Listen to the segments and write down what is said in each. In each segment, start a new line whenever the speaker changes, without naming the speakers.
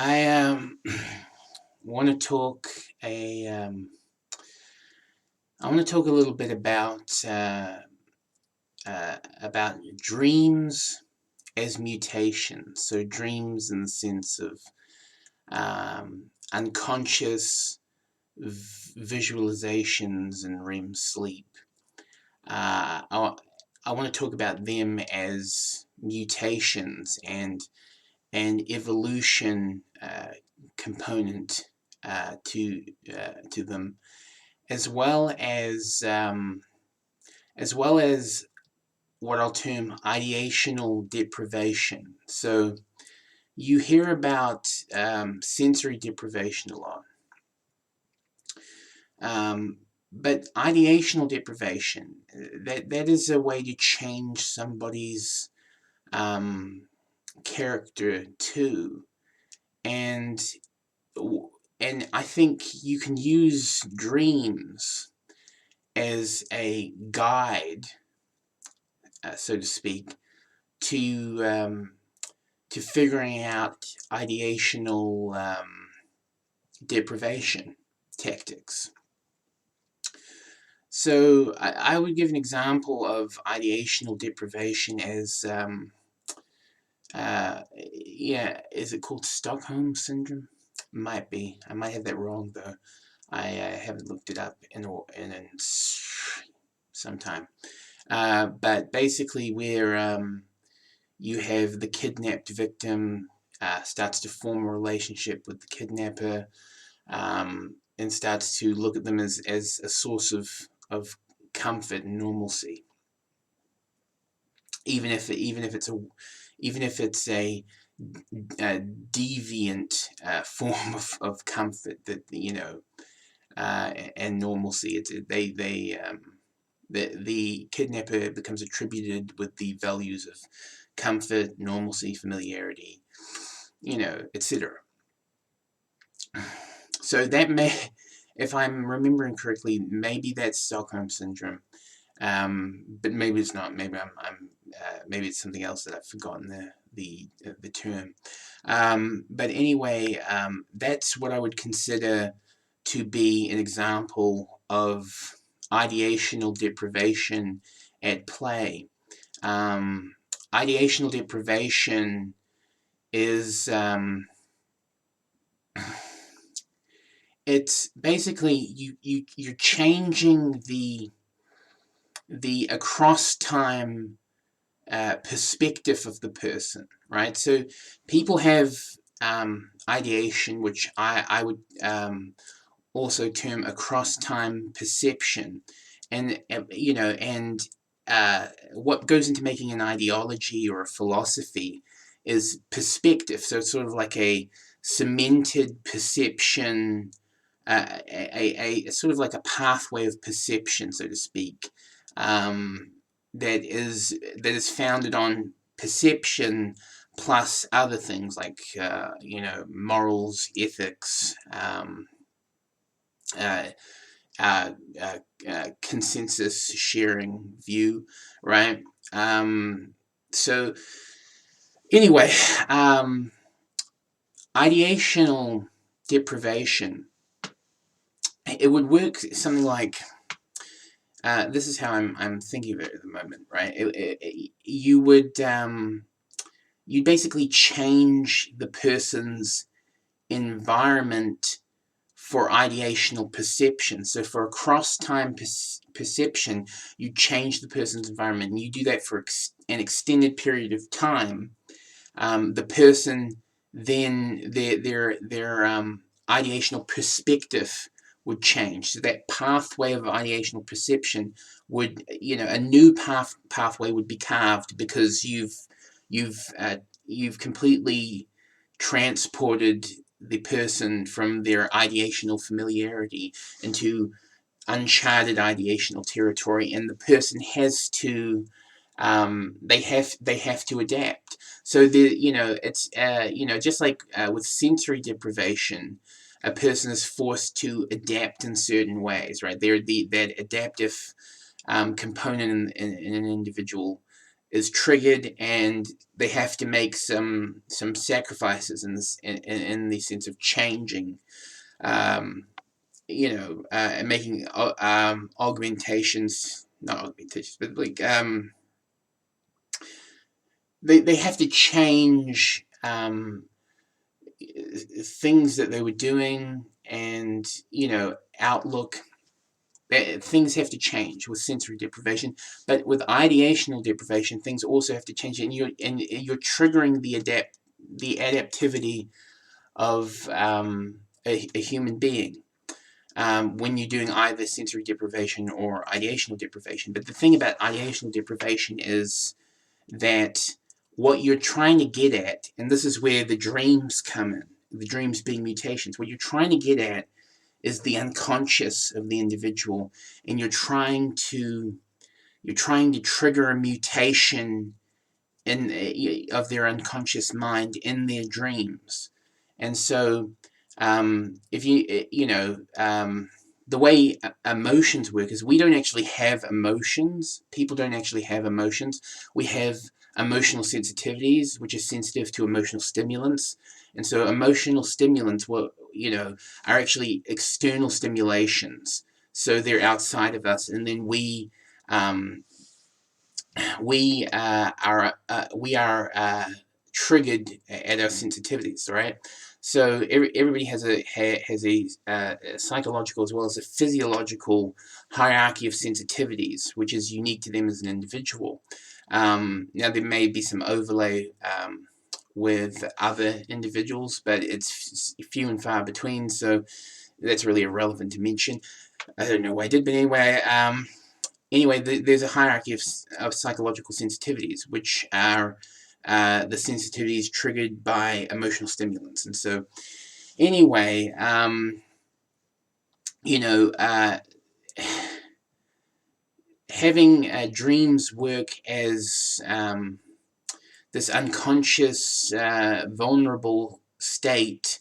I want to talk a I want to talk a little bit about dreams as mutations. So dreams in the sense of unconscious visualizations and REM sleep. I want to talk about them as mutations and evolution component to them, as well as what I'll term ideational deprivation. So you hear about sensory deprivation a lot, but ideational deprivation, that is a way to change somebody's character too, and I think you can use dreams as a guide, so to speak, to figuring out ideational deprivation tactics. So I would give an example of ideational deprivation as is it called Stockholm Syndrome? Might be. I might have that wrong though. I haven't looked it up in some time. But basically, where you have the kidnapped victim starts to form a relationship with the kidnapper, and starts to look at them as a source of comfort and normalcy, even if it's a deviant form of comfort that and normalcy. The kidnapper becomes attributed with the values of comfort, normalcy, familiarity, etc. So that may, if I'm remembering correctly, maybe that's Stockholm Syndrome, but maybe it's not. Maybe maybe it's something else that I've forgotten the term. But anyway, that's what I would consider to be an example of ideational deprivation at play. Ideational deprivation is it's basically you're changing the across time perspective of the person, right? So people have ideation, which I would also term across time perception, and what goes into making an ideology or a philosophy is perspective. So it's sort of like a cemented perception, a sort of like a pathway of perception, so to speak, that is founded on perception plus other things like morals, ethics, consensus sharing view, right? So anyway, ideational deprivation, it would work something like this is how I'm thinking of it at the moment, right? You would you'd basically change the person's environment for ideational perception. So for a cross-time perception, you change the person's environment, and you do that for an extended period of time. The person then their ideational perspective would change. So that pathway of ideational perception would, a new pathway would be carved, because you've completely transported the person from their ideational familiarity into uncharted ideational territory, and the person has to they have to adapt. So it's just like with sensory deprivation, a person is forced to adapt in certain ways, right? They're that adaptive component in an individual is triggered, and they have to make some sacrifices in this, in the sense of changing, and making augmentations, not augmentations, but like they have to change things that they were doing, and outlook. Things have to change with sensory deprivation, but with ideational deprivation, things also have to change, and you're triggering the adaptivity of a human being when you're doing either sensory deprivation or ideational deprivation. But the thing about ideational deprivation is that what you're trying to get at, and this is where the dreams come in, the dreams being mutations, what you're trying to get at is the unconscious of the individual, and you're trying to trigger a mutation of their unconscious mind in their dreams. And so if the way emotions work is we don't actually have emotions. People don't actually have emotions. We have emotional sensitivities, which are sensitive to emotional stimulants. And so emotional stimulants are actually external stimulations. So they're outside of us, and then we are triggered at our sensitivities, right? So everybody has a psychological as well as a physiological hierarchy of sensitivities, which is unique to them as an individual. Now there may be some overlay with other individuals, but it's few and far between, so that's really irrelevant to mention. I don't know why I did, but anyway, there's a hierarchy of psychological sensitivities, which are the sensitivities triggered by emotional stimulants. And so, anyway, having dreams work as this unconscious, vulnerable state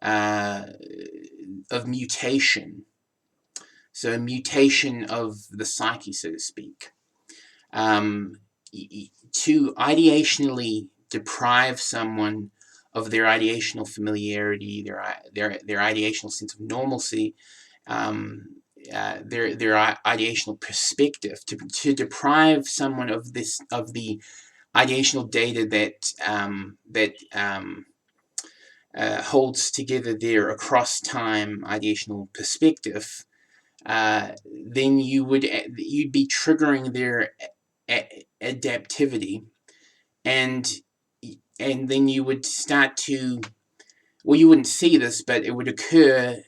of mutation. So, mutation of the psyche, so to speak. To ideationally deprive someone of their ideational familiarity, their ideational sense of normalcy, their ideational perspective, to deprive someone of the ideational data that holds together their across time ideational perspective, then you'd be triggering their adaptivity, and then you would start to, well, you wouldn't see this, but it would occur,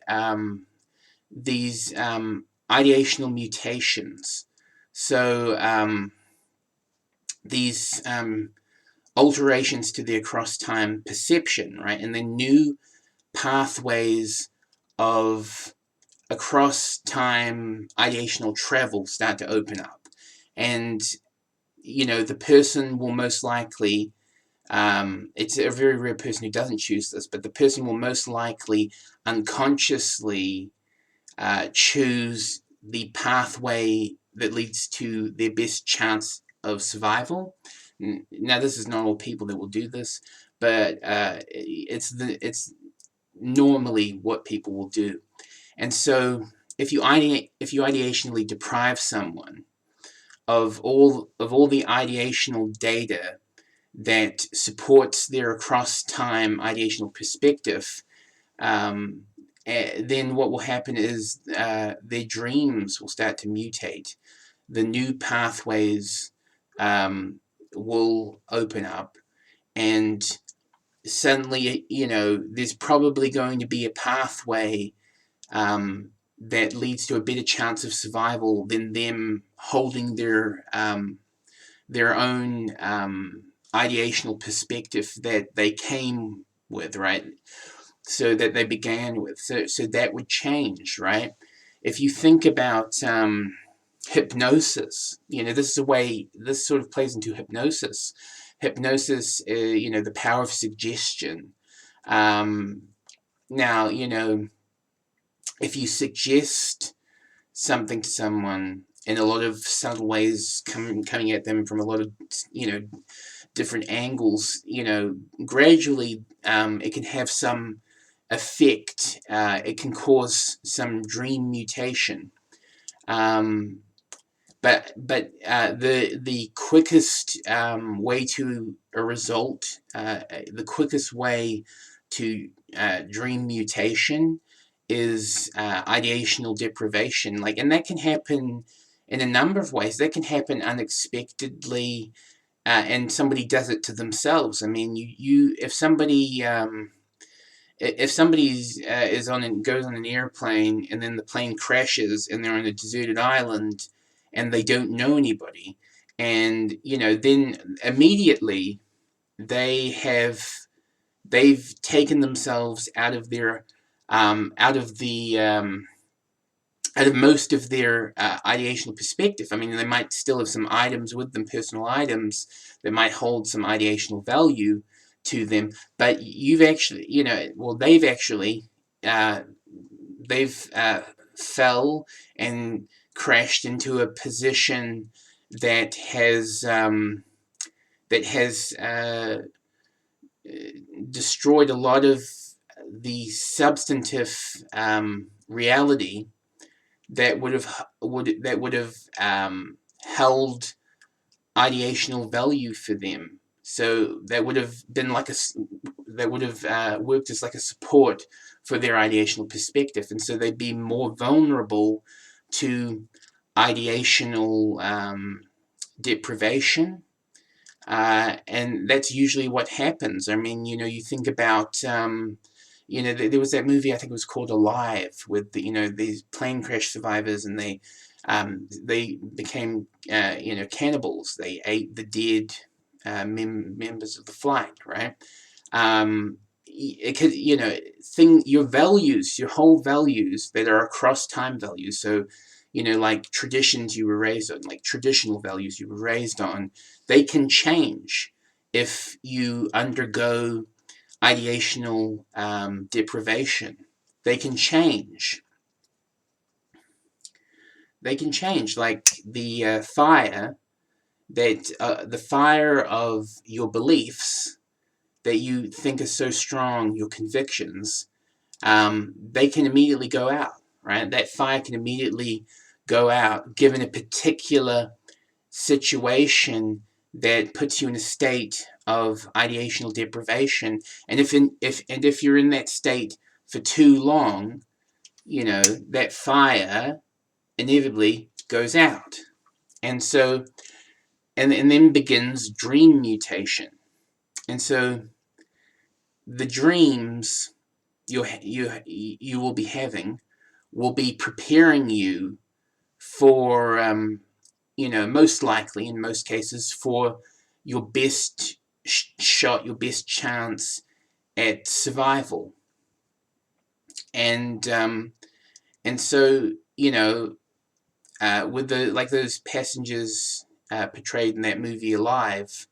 these ideational mutations. So these alterations to the across-time perception, right? And then new pathways of across-time ideational travel start to open up. And, the person will most likely, it's a very rare person who doesn't choose this, but the person will most likely unconsciously choose the pathway that leads to their best chance of survival. Now, this is not all people that will do this, but it's normally what people will do. And so, if you ideationally deprive someone of all the ideational data that supports their across-time ideational perspective, then what will happen is their dreams will start to mutate. The new pathways will open up, and suddenly, there's probably going to be a pathway that leads to a better chance of survival than them holding their own ideational perspective that they came with, right? So that they began with. So that would change, right? If you think about hypnosis, this is a way, this sort of plays into hypnosis. Hypnosis, the power of suggestion. Now, if you suggest something to someone, in a lot of subtle ways, coming at them from a lot of, different angles, gradually, it can have some effect. It can cause some dream mutation. Um, but the quickest way to a result, the quickest way to dream mutation is ideational deprivation. And that can happen in a number of ways. That can happen unexpectedly, and somebody does it to themselves. I mean, if somebody is goes on an airplane, and then the plane crashes and they're on a deserted island and they don't know anybody, and then immediately they have they've taken themselves out of their out of the out of most of their ideational perspective. I mean, they might still have some items with them, personal items that might hold some ideational value to them, but you've actually, they've actually, uh, they've fell and crashed into a position that has destroyed a lot of the substantive reality that would have held ideational value for them. So that would have been that would have worked as like a support for their ideational perspective, and so they'd be more vulnerable to ideational deprivation. And that's usually what happens. I mean, you think about, there was that movie, I think it was called Alive, with these plane crash survivors, and they became, cannibals. They ate the dead members of the flight, right? It could, your values, your whole values that are across time values. So, like traditions you were raised on, like traditional values you were raised on, they can change if you undergo ideational deprivation. They can change. They can change, like the fire the fire of your beliefs that you think are so strong, your convictions. They can immediately go out, right? That fire can immediately go out given a particular situation that puts you in a state of ideational deprivation. And if you're in that state for too long, that fire inevitably goes out. And so, and then begins dream mutation. And so the dreams you will be having will be preparing you for, most likely, in most cases, for your best shot, your best chance at survival. And so, with those passengers portrayed in that movie Alive,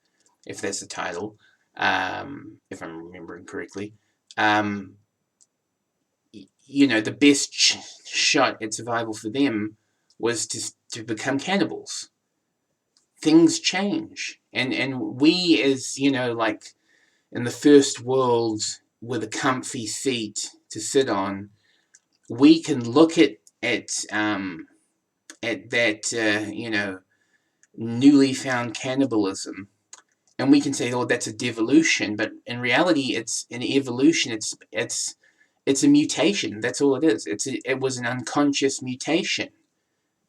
if that's the title, if I'm remembering correctly, the best shot at survival for them was to become cannibals. Things change, and we, as like in the first world with a comfy seat to sit on, we can look at that newly found cannibalism, and we can say, oh, that's a devolution. But in reality, it's an evolution. It's a mutation. That's all it is. It was an unconscious mutation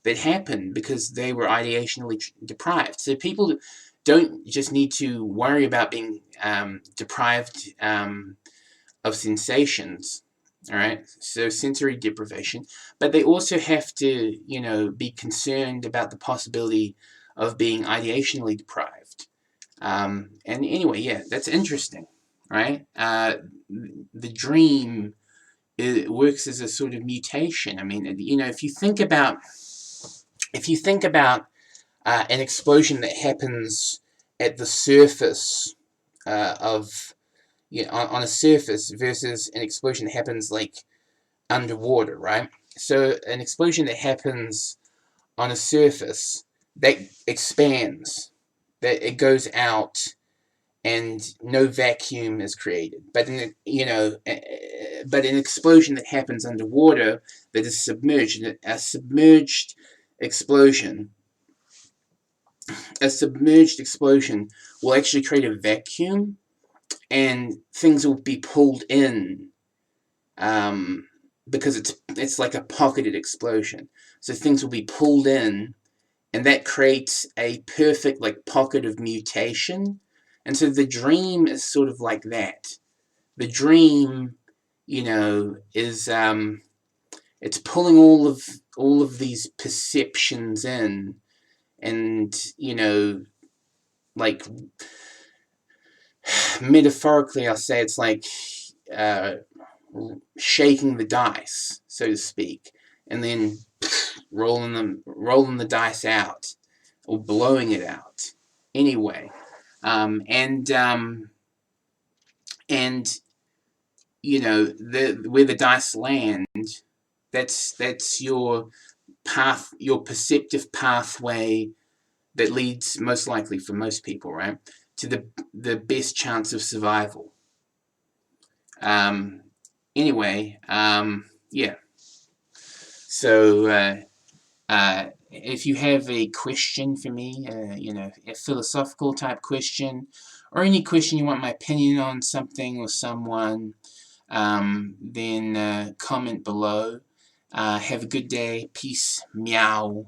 that happened because they were ideationally deprived. So people don't just need to worry about being deprived of sensations. All right, so sensory deprivation, but they also have to, be concerned about the possibility of being ideationally deprived. And anyway, yeah, that's interesting, right? The dream, it works as a sort of mutation. I mean, if you think about an explosion that happens at the surface of, on a surface versus an explosion that happens like underwater, right? So an explosion that happens on a surface that expands, that it goes out, and no vacuum is created. But but an explosion that happens underwater that is submerged, a submerged explosion, will actually create a vacuum, and things will be pulled in, because it's like a pocketed explosion. So things will be pulled in, and that creates a perfect like pocket of mutation. And so the dream is sort of like that. The dream, is it's pulling all of these perceptions in, and like metaphorically, I'll say it's like uh, shaking the dice, so to speak, and then rolling the dice out, or blowing it out. Anyway, and where the dice land, that's your path, your perceptive pathway that leads, most likely for most people, right, to the best chance of survival. Um, anyway, yeah. So, if you have a question for me, a philosophical type question, or any question you want my opinion on something or someone, then comment below. Have a good day. Peace. Meow.